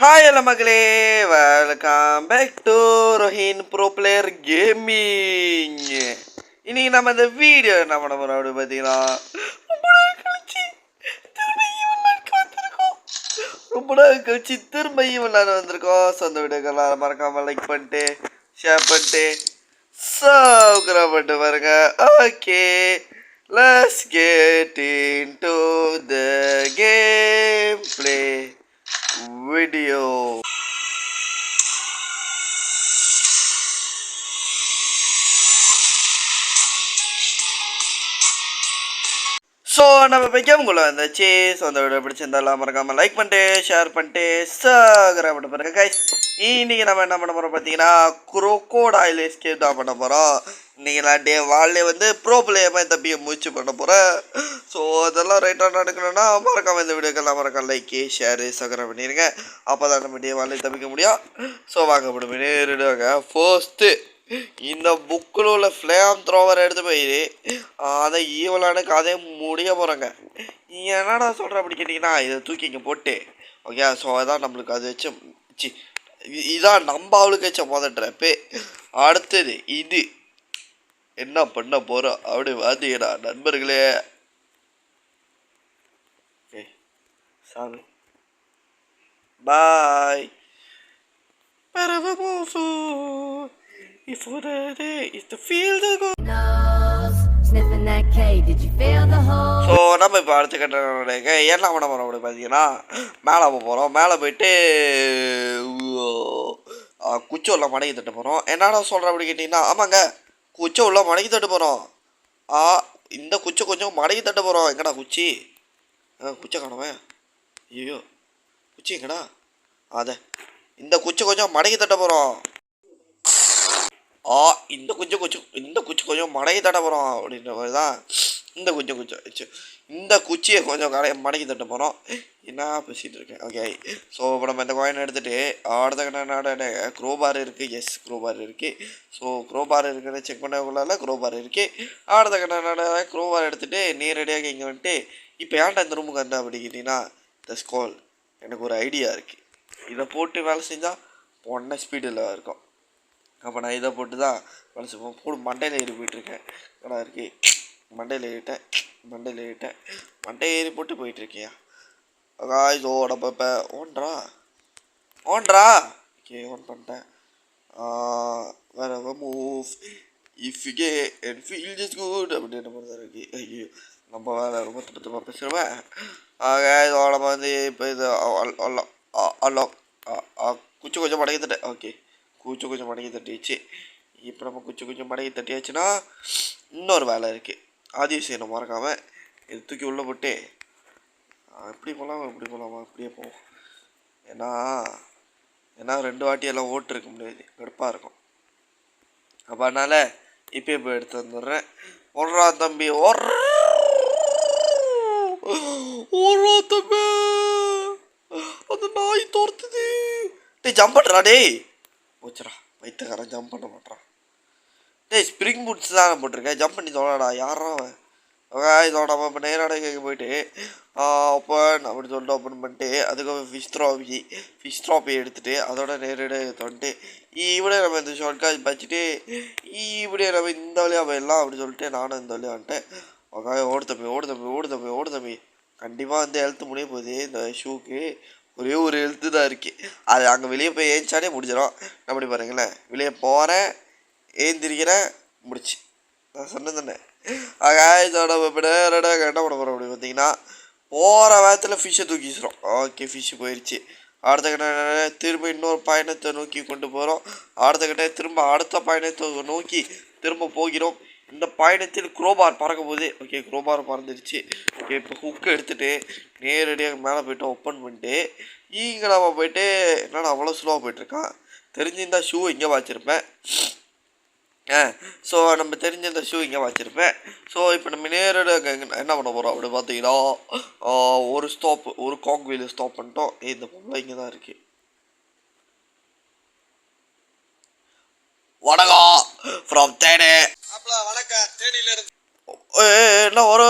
Hi எல்லா மக்களே, welcome back to Rohin pro player gaming. இன்னைக்கு நம்ம இந்த வீடியோ என்ன பண்ண போறோம் அப்படி பார்த்தீங்கன்னா, ரொம்ப நாள் கழிச்சு திரும்பியும் விளையாட வந்திருக்கோம். ஸோ அந்த வீடியோக்கெல்லாம் மறக்காம லைக் பண்ணிட்டு ஷேர் பண்ணிட்டு சப்ஸ்கிரைப் பண்ணிட்டு பாருங்க. Okay, let's get into the game play video. So நம்ம இப்போ கேமுக்குள்ளே வந்தாச்சு. ஸோ அந்த வீடியோ பிடிச்சிருந்தாலும் மறக்காமல் லைக் பண்ணிட்டு ஷேர் பண்ணிட்டு சப்ஸ்கிரைப் பண்ண பாருங்க கைஸ். இன்னைக்கு நம்ம என்ன பண்ண போகிறோம் பார்த்தீங்கன்னா, குரோக்கோடைல் எஸ்கேப் தான் பண்ண போகிறோம். இன்றைக்கி நான் டே வால்லே வந்து ப்ரோ பிளேயமாக தப்பியை முயற்சி பண்ண போகிறேன். ஸோ அதெல்லாம் ரைட்டாக நடக்கணும்னா மறக்காமல் இந்த வீடியோக்கெல்லாம் மறக்காம லைக்கு ஷேரு சப்ஸ்கிரைப் பண்ணிடுங்க. அப்போ தான் நம்ம டே வால்லே தப்பிக்க முடியும். ஸோ வாங்க முடியும் நேரிடுவாங்க. ஃபர்ஸ்ட்டு இந்த புக்கில் உள்ள ஃப்ளேம் த்ரோவர் எடுத்து போய் அதை ஈவலானுக்கு அதே முடிய போகிறாங்க. என்னடா சொல்கிற அப்படி கேட்டிங்கன்னா, இதை தூக்கி இங்கே போட்டு ஓகே. ஸோ அதான் நம்மளுக்கு அது வச்சு இதான் நம்ம அவளுக்கு வச்ச முதல் ட்ராப்பு. அடுத்தது இது என்ன பண்ண போகிறோம் அப்படி பார்த்தீங்கன்னா நண்பர்களே, சாமி பாய். Before the day is to feel the go. Sniffing that K, did you feel the hole? So நம்ம இப்போ அடுத்த கட்டணங்க என்ன பண்ண போகிறோம் அப்படி பார்த்தீங்கன்னா, மேலே போகிறோம். மேலே போயிட்டு குச்சை உள்ள மடக்கி தட்ட போகிறோம். என்னடா சொல்கிறேன் அப்படி கேட்டிங்கன்னா, ஆமாங்க குச்சை உள்ள மடக்கி தட்ட போகிறோம். இந்த குச்சை கொஞ்சம் மடக்கி தட்ட போகிறோம். எங்கடா குச்சி? குச்சை காணுமே. ஐயோ குச்சி எங்கடா? அதை இந்த குச்சை கொஞ்சம் மடக்கி தட்ட போகிறோம். இந்த குச்சி கொஞ்சம் மடக்கி தட்ட போகிறோம் அப்படின்ற மாதிரி தான் இந்த குச்சியை கொஞ்சம் மடக்கி தட்ட போகிறோம். என்ன பேசிகிட்டு இருக்கேன். ஓகே, ஸோ இப்போ நம்ம இந்த காயின் எடுத்துகிட்டு அடுத்த கண்ணாட க்ரோபார் இருக்குது. எஸ், க்ரோபார் இருக்குது. ஸோ க்ரோபார் இருக்குன்னு செக் பண்ணக்குள்ளால க்ரோபார் இருக்குது. அடுத்த கண்ணாட க்ரோபார் எடுத்துகிட்டு நேரடியாக இங்கே வந்துட்டு இப்போ ஏன்டா இந்த ரூமுக்கு வந்தேன் அப்படி கேட்டிங்கன்னா, த ஸ்கால் எனக்கு ஒரு ஐடியா இருக்குது. இதை போட்டு வேலை செஞ்சால் பொண்ணை ஸ்பீடில் இருக்கும். அப்போ நான் இதை போட்டு தான் வேலை செய்வோம். போடு மண்டையில் ஏறி போயிட்டுருக்கேன். கடை இருக்கு, மண்டையில் ஏறிட்டேன் மண்டை ஏறி போட்டு போயிட்டுருக்கியா? இதோட இப்போ ஓன்றா ஓகே, ஓன் பண்ணிட்டேன். வேற move if you get and feel just good அப்படின்ற மாதிரி தான் இருக்குது. ஐயோ நம்ம வேலை ரொம்ப திருத்தமாக பேசுகிறேன். இதோட வந்து இப்போ இது அல்லோ குச்சி கொஞ்சம் மடக்கிட்டேன். ஓகே, குச்சி கொஞ்சம் மடக்கி தட்டிடுச்சு. இப்போ நம்ம குச்சி கொஞ்சம் மடக்கி தட்டியாச்சுன்னா இன்னொரு வேலை இருக்குது, அதையும் செய்யணும் மறக்காமல். இது தூக்கி உள்ளே போட்டு எப்படி போகலாமா அப்படியே போவோம். ஏன்னா 2 வாட்டியெல்லாம் ஓட்டு இருக்க முடியாது, கடுப்பாக இருக்கும். அப்போ அதனால் இப்போ எடுத்து வந்துடுறேன். ஓடுறா தம்பி, ஓடுறா தம்பி, அந்த நாய் தோர்த்துது. டேய் ஜம்ப் பண்ணுறா, டேய் போச்சுடா வைத்தக்காரன் ஜம்ப் பண்ண மாட்டான். டேய் ஸ்ப்ரிங் பூட்ஸ் தான் போட்டிருக்கேன், ஜம்ப் பண்ணி தோணாடா யாரா அவன். இதோட நம்ம இப்போ நேராட கேட்க போயிட்டு ஓப்பன் அப்படி சொல்லிட்டு ஓப்பன் பண்ணிட்டு அதுக்கப்புறம் ஃபிஷ் ட்ராப்பி எடுத்துகிட்டு அதோட நேரடியாக தோண்டிட்டு இப்படியே நம்ம இந்த ஷார்ட்காட் வச்சுட்டு இப்படியே நம்ம இந்த வழியாக போயிடலாம் அப்படி சொல்லிட்டு நானும் இந்த வழியாக வந்துட்டேன். ஓடு தம்பி கண்டிப்பாக வந்து ஹெல்த்து முடிய போகுது. இந்த ஷூக்கு ஒரே ஒரு ஹெல்த்து தான் இருக்குது. அது அங்கே வெளியே போய் ஏஞ்சாலே முடிஞ்சிடும். அப்படி பாருங்களேன், வெளியே போகிறேன், ஏந்திரிக்கிறேன், முடிச்சு. நான் சொன்னேன் தானே. இதோட என்ன பண்ண போகிறோம் அப்படி பார்த்தீங்கன்னா, போகிற வேகத்தில் ஃபிஷ்ஷை தூக்கி வீசுகிறோம். ஓகே, ஃபிஷ்ஷு போயிடுச்சு. அடுத்த கிட்ட திரும்ப இன்னொரு பயணத்தை நோக்கி கொண்டு போகிறோம். அடுத்த கிட்ட திரும்ப அடுத்த பயணத்தை நோக்கி திரும்ப போகிறோம். இந்த பயணத்தில் க்ரோபார் பறக்க போகுது. Okay, crowbar பறந்துடுச்சு. ஓகே, இப்போ ஹுக்கை எடுத்துகிட்டு நேரடியாக மேலே போய்ட்டு ஓப்பன் பண்ணிட்டு இங்கே நம்ம போய்ட்டு என்னடா அவ்வளோ ஸ்லோவாக போய்ட்டுருக்கான். தெரிஞ்சிருந்தால் ஷூ இங்கே வச்சுருப்பேன். ஸோ நம்ம தெரிஞ்சிருந்த ஷூ இங்கே வச்சுருப்பேன். ஸோ இப்போ நம்ம நேரடியாக என்ன பண்ண போகிறோம் அப்படி பார்த்தீங்கன்னா, ஒரு காங் வீல் ஸ்டாப் பண்ணிட்டோம். இந்த பொம்பளை இங்கே தான் இருக்குது. வணக்கம் ஃப்ரம் தேனி. வணக்கம் தேனியிலிருந்து. என்ன ஒரு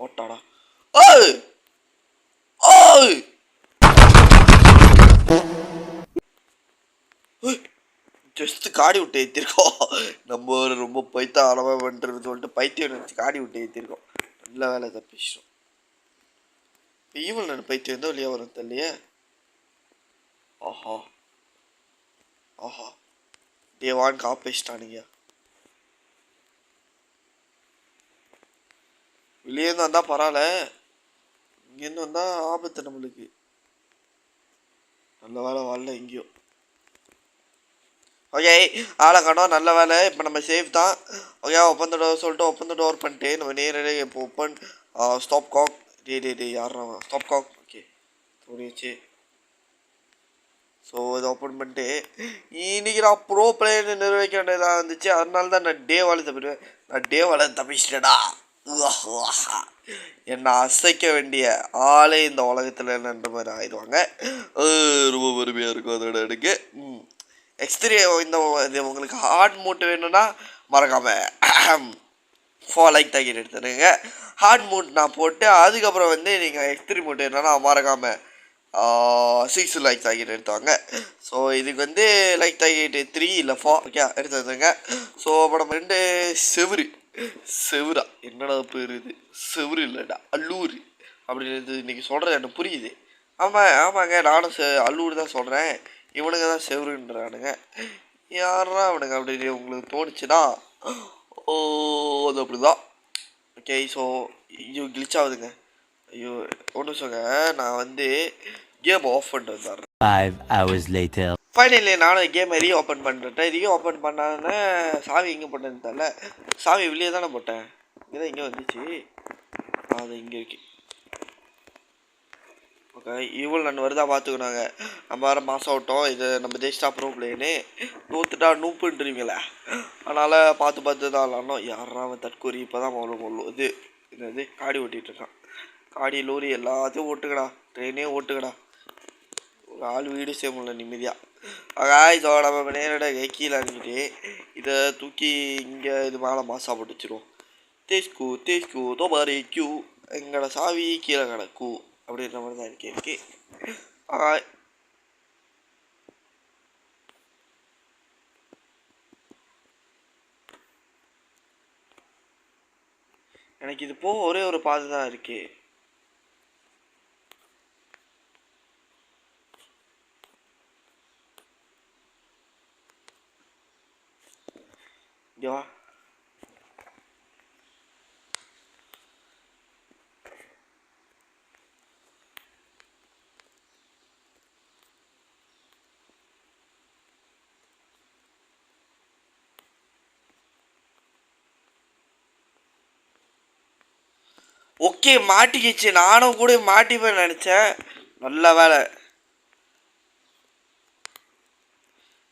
ஓட்டாடா. காடி விட்டு ஏற்றிருக்கோம். நம்ம ரொம்ப பைத்தியம் பண்ணுறது சொல்லிட்டு பைத்தியம் நினச்சி காடி விட்டு ஏற்றிருக்கோம். நல்ல வேலை தப்பிச்சிடும். ஈவல் நான் பைத்தியம் எந்த வழியாக வரும் தெரியலையே. ஆஹா ஆஹா தேவான் காப்பிச்சிட்டானுங்க. வெளியேருந்து வந்தால் பரவாயில்ல, இங்கேருந்து வந்தால் ஆபத்து நம்மளுக்கு. நல்ல வேலை வரல எங்கேயோ. ஓகே ஆளை காணோம், நல்ல வேலை. இப்போ நம்ம சேஃப் தான். ஓகே ஓப்பன் த டோர் சொல்லிட்டு ஓப்பன் த டோர் பண்ணிட்டு நம்ம நேரடியாக இப்போ ஓப்பன் ஸ்டாப் காக். டே யாரா ஸ்டாப் காக். ஓகே தோணிச்சு. ஸோ இதை ஓப்பன் பண்ணிட்டு இன்னைக்கு நான் ப்ரோ பிளேயர்னு நிர்வகிக்க வேண்டியதாக இருந்துச்சு. அதனால தான் நான் டே வாழை தப்பிடுவேன். நான் டே வாழை தப்பிச்சிட்டேடா. என்னை அசைக்க வேண்டிய ஆளே இந்த உலகத்தில் என்னன்ற மாதிரி ஆயிடுவாங்க. ரொம்ப பெருமையாக இருக்கும் அதோட எனக்கு. எக்ஸ்திரி இந்த இது உங்களுக்கு ஹார்ட் மூட் வேணும்னா மறக்காமல் லைக் தாக்கிட்டு எடுத்துருங்க. ஹார்ட் மூட் நான் போட்டு அதுக்கப்புறம் வந்து நீங்கள் எக்ஸ்திரி மூட் வேணும்னா மறக்காமல் 6 லைக் தாக்கிட்டு எடுத்தாங்க. ஸோ இதுக்கு வந்து லைக் தாக்கிட்டு 3 இல்லை 4 ஓகே எடுத்து வந்துங்க. ஸோ அப்போ நம்ம 2 செவுரா என்னடா பேர் இது, செவுரு இல்லைடா அல்லூர் அப்படின்னு இன்றைக்கி சொல்கிறது எனக்கு புரியுது. ஆமாங்க நானும் அல்லூர் தான் சொல்கிறேன், இவனுங்க தான் செவருன்றானுங்க. யாரா அவனுங்க அப்படின்னு உங்களுக்கு தோணுச்சுன்னா அது அப்படி தான். ஓகே ஸோ ஐயோ கிளிச் ஆகுதுங்க. ஐயோ ஒன்று சொல்லுங்க, நான் வந்து கேம் ஆஃப் பண்ணிட்டு வந்துடுறேன். 5 hours later. ஃபைனலி நானும் கேமை ஓப்பன் பண்ணிட்டேன். ஓப்பன் பண்ணானே சாவி எங்கே போட்டேன்னு தெரியல. சாவி வெளியே தானே போட்டேன், இங்கே தான் இங்கே வந்துச்சு. அது இங்கே இருக்கு. ஓகே இவ்வளோ நான் வருதா பார்த்துக்கணுங்க. நம்ம வேறு மாதம் விட்டோம், இது நம்ம ஜெயிஸ்டா ப்ரோ பிளேன்னு நூற்றுட்டா நூப்புன்றீங்களே, அதனால் பார்த்து தான் விளாட்ணும். யாரா அவன் தற்கூரி இப்போ தான் இது என்னது காடி ஓட்டிகிட்ருக்கான். காடி லோரி எல்லாத்தையும் ஓட்டுக்கடா, ட்ரெயினே ஓட்டுக்கடா. ஒரு ஆள் வீடு செய்ய முடியல நிம்மதியாக. இதோ நம்ம நேரடியாக கீழே இறங்கிட்டு இதை தூக்கி இங்கே இது மேலே மாசா போட்டு வச்சுருவோம். தேஸ்கு தோபாரி கியூ எங்களோட சாவி கீழே கிடக்கு அப்படின்ற மாதிரி தான் இருக்கு. எனக்கு இது போக ஒரே ஒரு பாதை தான் இருக்கு. இங்கே வா. ஓகே மாட்டிக்கிச்சு, நானும் கூட மாட்டிப்பேன் நினச்சேன். நல்ல வேலை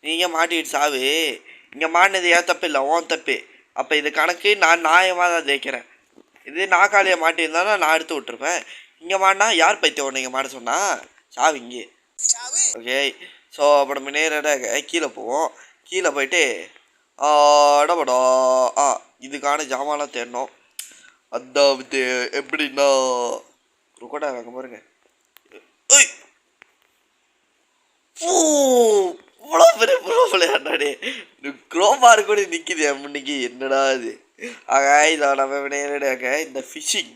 நீங்கள் மாட்டிக்கிட்டு சாவு. இங்கே மாட்டினது ஏன் தப்பு இல்லை, ஓன் தப்பு. அப்போ இது கணக்கு நான் நியாயமாக தான் ஜெயிக்கிறேன். இது நாக்காளியை மாட்டியிருந்தாலும் நான் எடுத்து விட்டுருப்பேன். இங்கே மாட்டினா யார் பைத்தியம் நீங்கள் மாட்ட சொன்னா சாவு இங்கே. ஓகே ஸோ அப்போ நம்ம நேரடியாக கீழே போவோம். கீழே போயிட்டு இடப்படா இதுக்கான ஜாமான்லாம் தேடணும். அதாவது எப்படின்னா ருக்கோட்டா அங்கே பாருங்க. இவ்வளோ பெரிய ப்ரோ விளையாடாடே, க்ரோபார் கூட நிற்கிது முன்னைக்கு, என்னடா இது. இதை நம்ம நேரடியாக இந்த ஃபிஷ்ஷிங்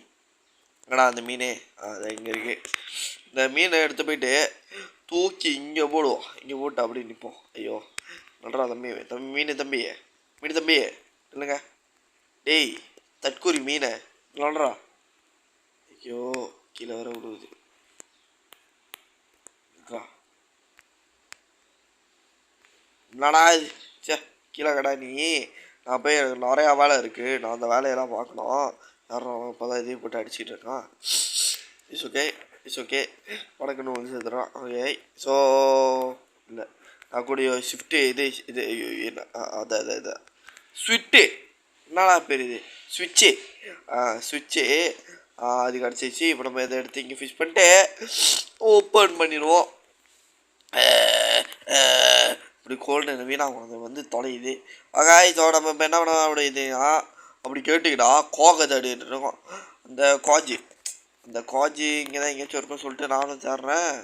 ஏன்னா அந்த மீனே அது இங்கே இருக்கு. இந்த மீனை எடுத்து போயிட்டு தூக்கி இங்கே போடுவோம். இங்கே போட்டு அப்படி நிற்போம். ஐயோ நன்றா தம்பி மீன் தம்பி இல்லைங்க. டேய் தற்கூரி மீனை நன்றா. ஐயோ கீழே வர விடுவது. என்னடா இது சே கீழே கடா நீ. நான் போய் எனக்கு நிறையா வேலை இருக்குது, நான் அந்த வேலையெல்லாம் பார்க்கணும். யாரும் இப்போ தான் இதையும் போட்டு அடிச்சுட்டு இருக்கான். இட்ஸ் ஓகே உனக்குன்னு வந்து சேர்த்துறான். ஓகே ஸோ இல்லை நான் கூடிய ஷிஃப்ட்டு இது என்ன அது ஸ்விட்டு என்னடா பேர் இது ஸ்விட்சு அது கிடச்சிச்சு. இப்போ நம்ம இதை எடுத்து இங்கே ஃபிஷ் பண்ணிட்டு ஓப்பன் பண்ணிடுவோம். இப்படி கோல்டு வீணாக வந்து தொலையுது. இதோட நம்ம என்ன பண்ண அப்படின்னா அப்படி கேட்டுக்கிட்டா கோகை அப்படின்ட்டு இருக்கோம். அந்த காஜி இங்கே தான் எங்கேயாச்சும் இருக்குன்னு சொல்லிட்டு நானும் தேடுறேன்.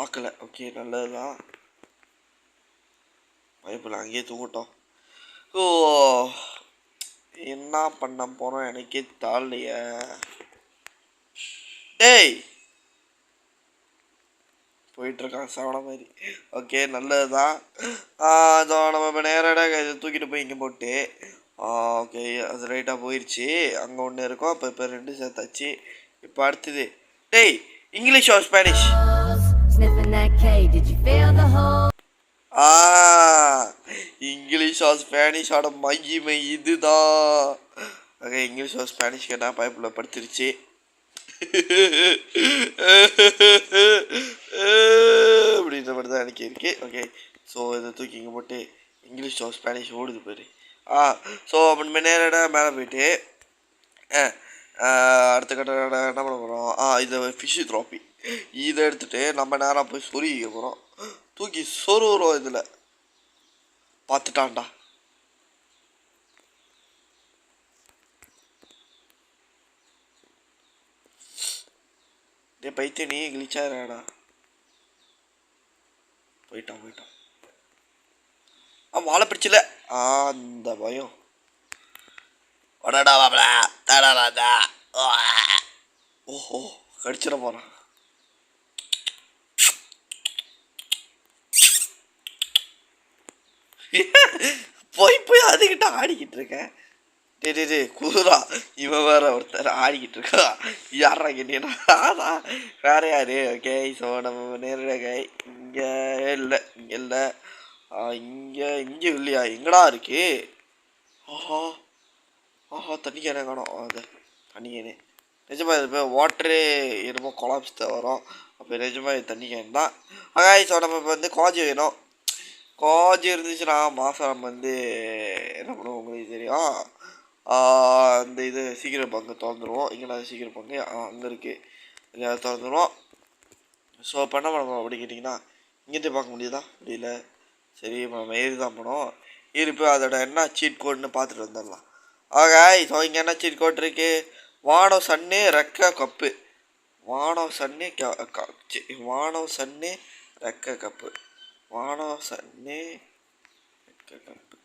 பார்க்கல. ஓகே நல்லது தான். பைப்பில் அங்கேயே தூங்கட்டோம். ஓ என்ன பண்ண போகிறோம் எனக்கே தாளைய. டேய் போயிட்டுருக்கான் சவண மாதிரி. ஓகே நல்லது தான். அதோ நம்ம இப்போ நேராக இதை தூக்கிட்டு போய் இங்கே போட்டு ஓகே அது ரைட்டாக போயிடுச்சு. அங்கே ஒன்று இருக்கும். இப்போ 2 சேர்த்தாச்சு. இப்போ அடுத்தது டேய் English or Spanish? English or ஸ்பானிஷோட மகிமை இதுதான். ஓகே இங்கிலீஷ் ஆர் ஸ்பானிஷ் கேட்டால் பைப்பில் படுத்துருச்சு. அப்படின்ற மாதிரி தான் எனக்கு இருக்குது. ஓகே ஸோ இதை தூக்கி இங்கே போட்டு இங்கிலீஷ் ஆர் ஸ்பானிஷ் ஓடுது பாரு. ஸோ அப்படி நேரம் மேலே போயிட்டு அடுத்த கட்ட என்ன பண்ண போகிறோம்? இதை ஃபிஷ்ஷு த்ராப்பி இதை எடுத்துகிட்டு நம்ம நேராக போய் சொருகிக்க போகிறோம். தூக்கி சொருகிறோம். இதில் பார்த்துட்டான்டா. டே பைத்திய நீ கிளிச்சாடா. போயிட்டான். வாழை பிடிச்சல அந்த பயம். ஓஹோ கடிச்சிட போறான். போய் அதுக்கிட்ட ஆடிக்கிட்டு இருக்கேன். டே குதிரா இவன் வேற ஒருத்தர் ஆடிக்கிட்டு இருக்கா. யாரா கேட்டீங்கன்னா வேற யாரு? ஓகே ஸோ நம்ம நேரடியாக இங்கே இல்லை இங்கே இல்லையா? எங்கடா இருக்கு? ஆஹா தண்ணி கேனே காணும். அது தண்ணி கேனே நிஜமாக இது போய் வாட்டரு என்னமோ கொலாப்ஸ் தான் வரும். அப்போ நிஜமாக இது தண்ணி கேன் தான். ஸோ நம்ம இப்போ வந்து காஜி வேணும். காஜி இருந்துச்சுன்னா மாதம் நம்ம வந்து என்ன பண்ணுவோம் உங்களுக்கு தெரியும். அந்த இது சீக்கிரம் பங்கு திறந்துருவோம். இங்கே சீக்கிரம் பங்கு அங்கே இருக்குது. இங்கே திறந்துருவோம். ஸோ இப்போ என்ன பண்ண அப்படி கேட்டிங்கன்னா இங்கேருந்து பார்க்க முடியுதா? முடியல. சரி நம்ம ஏறி தான் போனோம். ஏறி போய் அதோட என்ன சீட் கோடுன்னு பார்த்துட்டு வந்துடலாம். ஸோ இங்கே என்ன சீட் கோட் இருக்குது? வானம் சன்னு ரெக்க கப்பு. வானம் சன்னு ரெக்க கப்பு. வானம் சன்னு ரெக்க கப்பு. வானம் சன்னு ரெக்க கப்பு.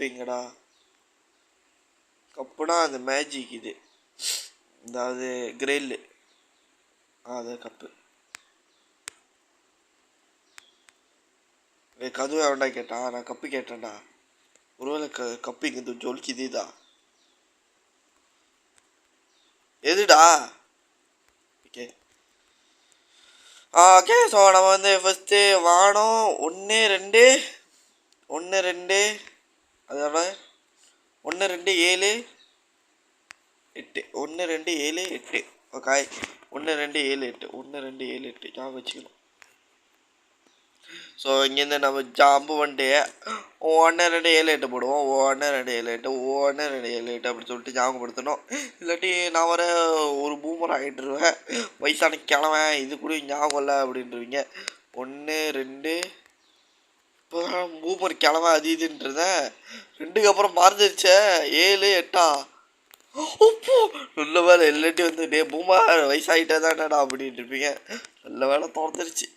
எங்கடா? கப்புனா அந்த மேஜிக் இது, அதாவது கிரில். அது கப்பு. கதுவை வேண்டா கேட்டான். நான் கப்பு கேட்டேன்டா. ஒருவேளை கப்பு இங்கே ஜொலிக்குதுதா. எதுடா? ஓகே ஓகே ஸோ நம்ம வந்து ஃபஸ்ட்டு வானம் 1 2 அதோட 1 2 7 8 1 2 7 8. ஓகே 1 2 7 8 1 2 7 8 ஞாபகம் வச்சுக்கணும். ஸோ இங்கேருந்து நம்ம ஜாம்பு வந்துட்டு 1 2 7 8 போடுவோம். 1 2 7 8 1 2 7 8 அப்படி சொல்லிட்டு ஞாபகப்படுத்தணும். இல்லாட்டி நான் வர ஒரு பூமர் ஆகிட்டுருவேன். வயசான கிழவன் இது கூட ஞாபகம் இல்லை அப்படின்றவங்க. 1 2 இப்போ பூமர் கிழவன் அது இதுன்றதேன் 2க்கு அப்புறம் மறந்துருச்சே. 7 8 ஓப்போ நல்ல வேலை. இல்லாட்டி வந்து டே பூமர் வயசாகிட்டே தானடா அப்படின்ட்டு இருப்பீங்க. நல்ல வேலை தோர்ந்துருச்சு.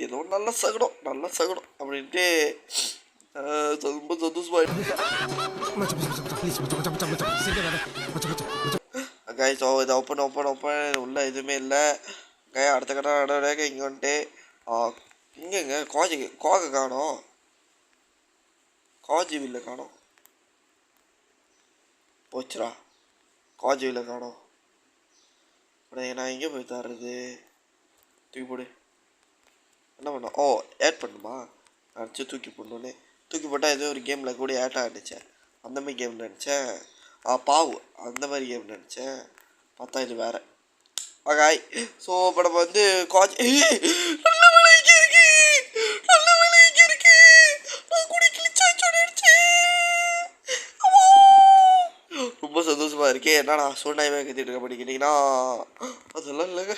ஏதோ நல்ல சகுடம் அப்படின்ட்டு ரொம்ப சந்தோஷமாயிடுச்சு. ஸோ இதை ஓப்பன் உள்ள எதுவுமே இல்லை. அடுத்த கட்ட நடவடிக்கை இங்கே வந்துட்டு இங்கேங்க கோகை காணோம். காஜிவில்ல காணோம். போச்சுரா காஜிவில்ல காணோம். நான் எங்கே போய் தர்றது? தூக்கி போடு. என்ன பண்ணோம்? ஆட் பண்ணுமா? நினச்சி தூக்கி போடணுன்னே. தூக்கி போட்டால் ஏதோ ஒரு கேமில் கூட ஆட் ஆகிடுச்சேன். அந்த மாதிரி கேம் நினச்சேன். பாவு அந்த மாதிரி கேம் நினச்சேன். பார்த்தா இது வேறு. ஓகே ஸோ இப்போ நம்ம வந்து நல்ல விலைக்கு இருக்கு. நான் கூட கிழிச்சாச்சு. இருக்கே என்னடா சோனாயவே கத்திட்டு இருக்க படிக்கிறீங்கன்னா அதெல்லாம் இல்லைங்க,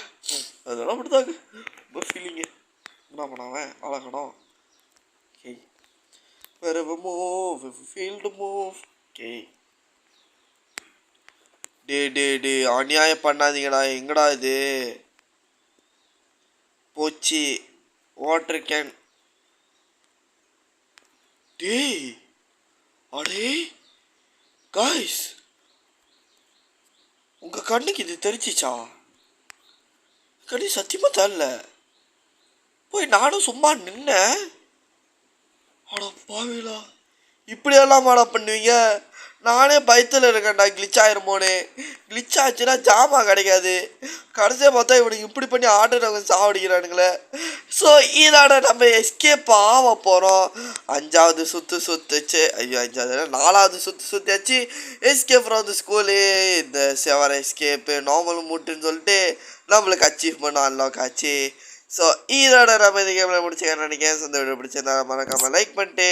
அதெல்லாம் அப்படிதாங்க ஒரு ஃபீலிங்கு. என்ன பண்ணாவன் அழகணும். Okay wherever move if you feel to move. Okay. டே அநியாயம் பண்ணாதீங்கடா. எங்கடா இது போச்சு வாட்டர் கேன். டேய் அடே காய்ஸ், உங்க கண்ணுக்கு இது தெரிச்சிச்சா? கண்ணு சத்தியமா தரல. போய் நானும் சும்மா நின்னேன். அட பாவிலா, இப்படியெல்லாம் மாடா பண்ணுவீங்க? நானே பயத்தில் இருக்கேன்டா கிளிச் ஆயிருமோனே. கிளிச் ஆச்சுன்னா ஜாமா கிடைக்காது. கடைசியாக பார்த்தா இவனுக்கு இப்படி பண்ணி ஆடுறவங்க சாவடிக்கிறானுங்களே. ஸோ இதோட நம்ம எஸ்கேப் ஆக போகிறோம். 5வது சுற்றுச்சு. ஐயோ 4வது சுற்றியாச்சு. Escape from the school. இந்த செவர எஸ்கேப்பு நார்மல் மூட்டுன்னு சொல்லிட்டு நம்மளுக்கு அச்சீவ்மெண்ட் அன்லாக் ஆச்சு. ஸோ இதோட நம்ம இந்த கேமில் முடிச்சுக்கன்னு நினைக்கிறேன். இந்த வீடியோ பிடிச்சிருந்தா மறக்காமல் லைக் பண்ணிட்டு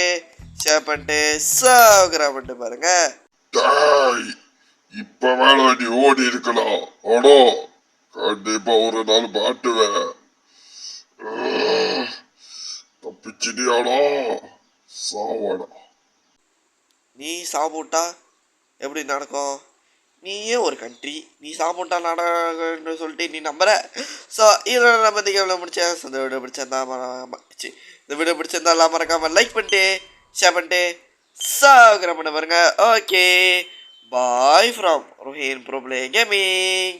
ஷேர் பண்ணிட்டு சப்ஸ்கிரைப் பண்ணிட்டு பாருங்க. இப்ப வேணா நீ ஓடி இருக்கலாம், ஆனா கண்டிப்பா ஒரு நாள் மாட்டுவேன். தப்பிச்சிட்டியாடா சாவாடா. நீ சாப்பிட்டா எப்படி நடக்கும்? நீயே ஒரு கண்ட்ரி, நீ சாப்பிட்டா நடக்குன்னு சொல்லிட்டு நீ நம்புற. ஸோ இதோட நம்ம இந்த கேமில் முடிச்சேன். இந்த வீடியோ பிடிச்சிருந்தா மறக்காமல் லைக் பண்ணிட்டு ஷேர் பண்ணிட்டு சப்ஸ்கிரைப் பண்ண பாருங்க. Okay bye from Rohin bro play gaming.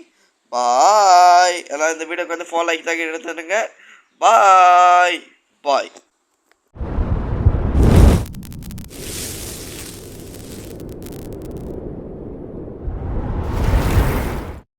Bye. எல்லாம் இந்த வீடியோக்கு வந்து ஃபாலோ ஆகி தான் எடுத்துருங்க. பாய் பாய்.